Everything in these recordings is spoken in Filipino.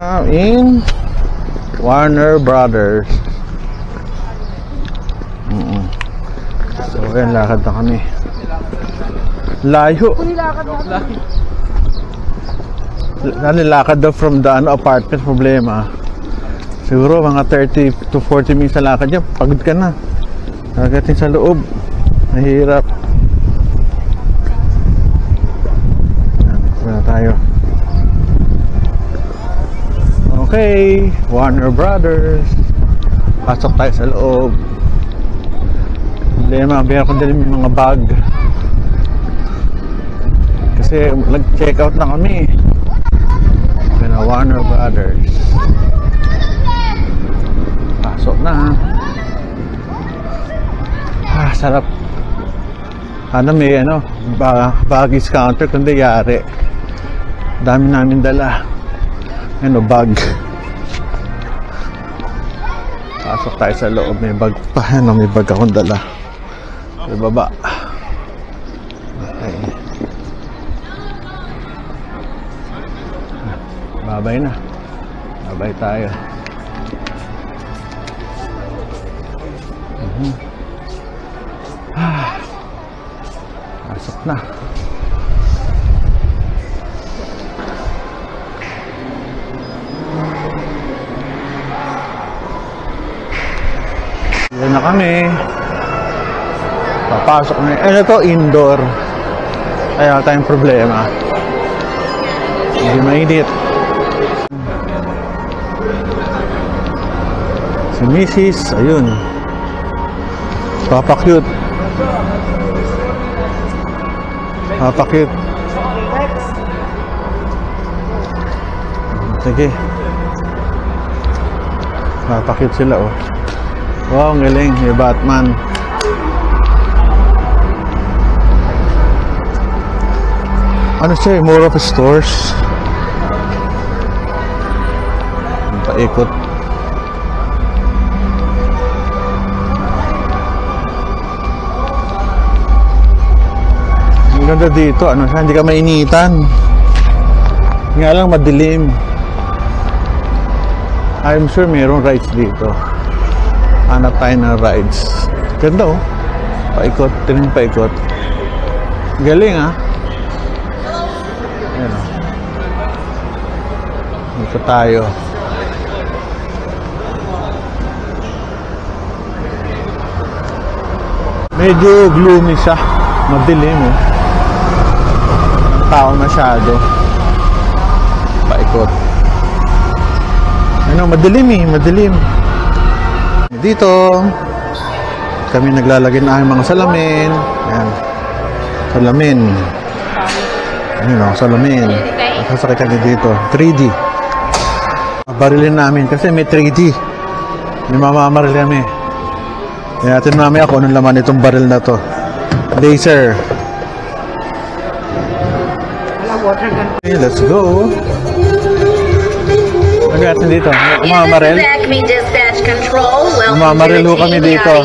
In Warner Brothers. So ayan, lakad na kami. Layo. Lakad daw from the apartment. Problema, siguro mga 30 to 40 minutes na lakad yan. Pagod ka na. Kagating sa loob, mahirap. Ayan, tayo. Okay, Warner Brothers. Pasok tayo sa loob. Problema, biya ko din yung mga bag. Kasi nag-check out na kami. Kaya Warner Brothers. Pasok na. Sarap. Ano may baggage counter kundi yari. Dami namin dala. Bag. Pasok tayo sa loob. May bag pa. May bag akong dala. Sa baba. Okay. Babay na. Babay tayo. Pasok na. Yan na kami. Papasok na. Ano to? Indoor. Kaya tayong problema. Hindi mainit. Si Mrs. Ayun. Papa-cute. Papa-cute. Sige. Papa-cute sila, oh. Wow, ang galing. Yung Batman. Ano siya? More of a stores. Paikot. Ang ganda dito. Ano siya? Hindi ka mainitan. Nga lang madilim. I'm sure mayroong rides dito. Hanap tayo ng rides. Ganda, oh. Paikot. Tining paikot. Galing, ah. Ayan, oh. Dito tayo. Medyo gloomy siya. Madilim, oh. Tao masyado. Paikot. Ano, madilim, eh. Madilim. Dito kami naglalagay na ang mga salamin. Ayan. Salamin. Ayun, salamin. Sasakay kami dito. 3D. Barilin namin kasi may 3D. May mamamaril kami. Kaya natin namin ako anong laman itong baril na to. Laser. Okay, let's go. Ano natin dito? Umamaril? Umamaril ho kami dito.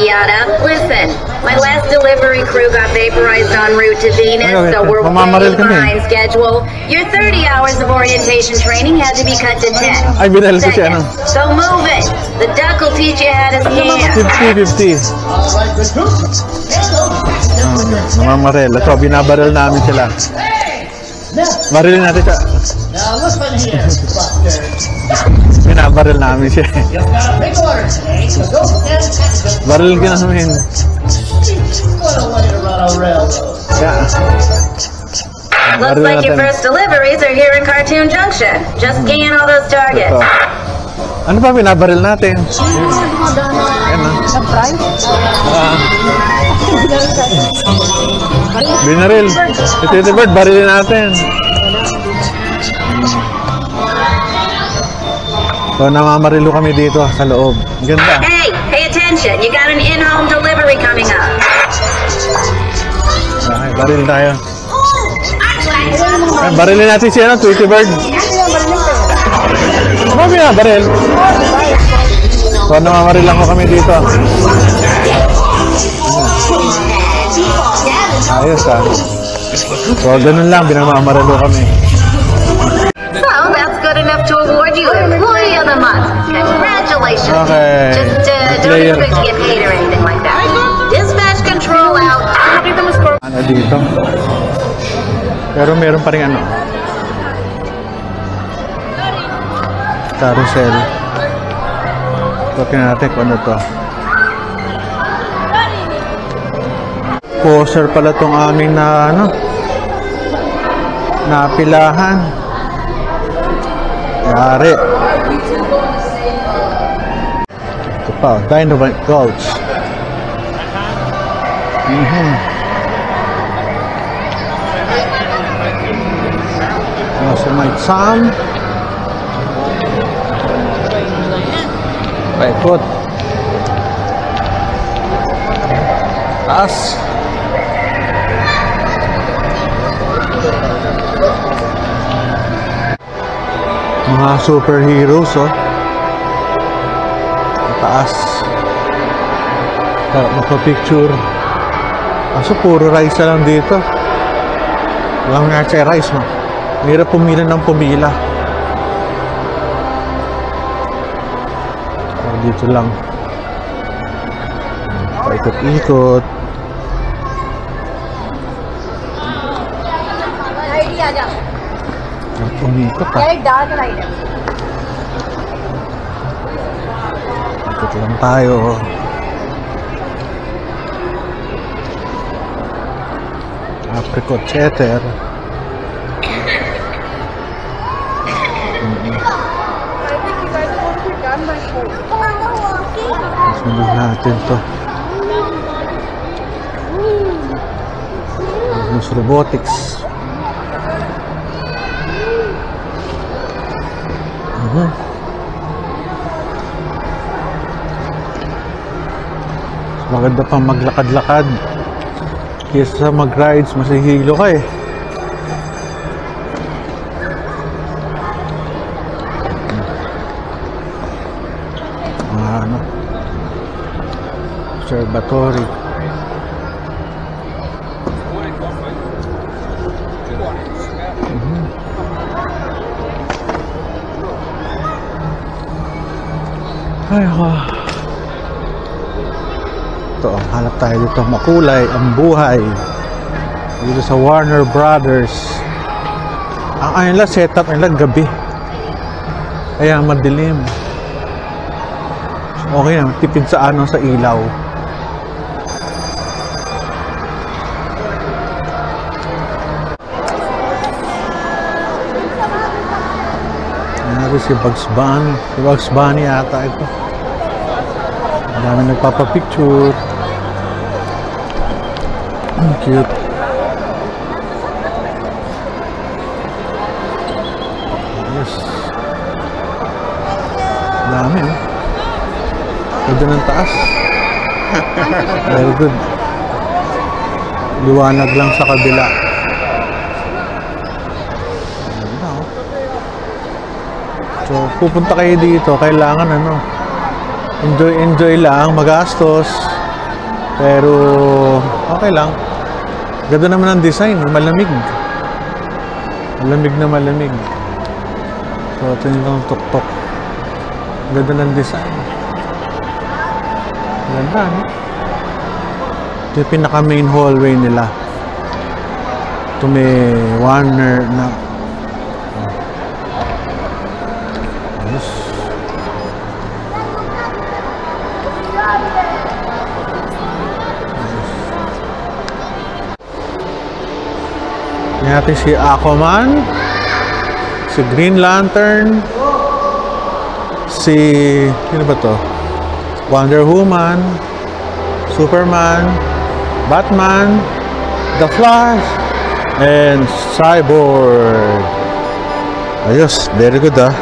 Listen, my last delivery crew got vaporized en route to Venus, so we're way behind schedule. Your 30 hours of orientation training had to be cut to 10. Ay, binal ko siya, ano? So move it. The duck will teach you how to stand. 50-50. Umamaril. Ito, binabaril namin sila. Barilin natin siya. Binabaril namin siya. Barilin ka namin. Looks like your first deliveries are here in Cartoon Junction. Just scan all those targets. Ito. Ano pa binabaril natin? Ayan na. Binaril. Ito bird, barilin natin. So, namamarilo kami dito sa loob. Ganda. Hey, pay attention. You got an in-home delivery coming up. Okay, baril tayo. Ay, barilin natin siya, no? Tweety Bird. Ano ba baril? So, namamaril lang ko kami dito. Ayos, ah. So, ganun lang. Binamamarilo kami. So, that's good enough to award you a installation. Okay. Just don't expect to get paid or anything like that. Dispatch control out. Ano dito? Pero meron pa rin ano. Carousel. Tingnan natin kung ano to. Poser pala tong aming na ano. Napilahan. Yari. Ito pa, Dynamite Gulch. Yosemite Sam. Paikot. Taas. Mga superheroes, oh. Taas. Magpa-picture. Kaso puro rice lang dito. Walang nga siya rice, no? Mahirap pumila ng pumila. Dito lang. Paikot-ikot. Umikot pa. Ikot lang tayo. Apricot cheddar. Sunod natin to. Magnus Robotics. Maganda pang maglakad-lakad kaysa mag-rides, masihilo ka eh. Ano? Observatory. Ay, ito, hanap tayo dito. Makulay ang buhay dito sa Warner Brothers. Ang nila setup nila gabi, kaya madilim. Okay na, tipid sa ano, sa ilaw. Nari si Bugs Bunny. Si Bugs Bunny yata ito. Ang dami nagpapapicture. Cute. Yes. Dami eh. Ganda ng taas. Very good. Liwanag lang sa kabila. Ganda oh. So, pupunta kayo dito, kailangan ano, enjoy lang, magastos, pero okay lang. Ganda naman ang design, malamig. Malamig na malamig. So, ito yung tuk-tuk. Ganda ng design. Ganda, no? Ito yung pinaka main hallway nila. Ito may Warner na ayos. Yan natin si Aquaman, si Green Lantern, si ano ba to? Wonder Woman, Superman, Batman, The Flash, and Cyborg. Ayos, very good ah.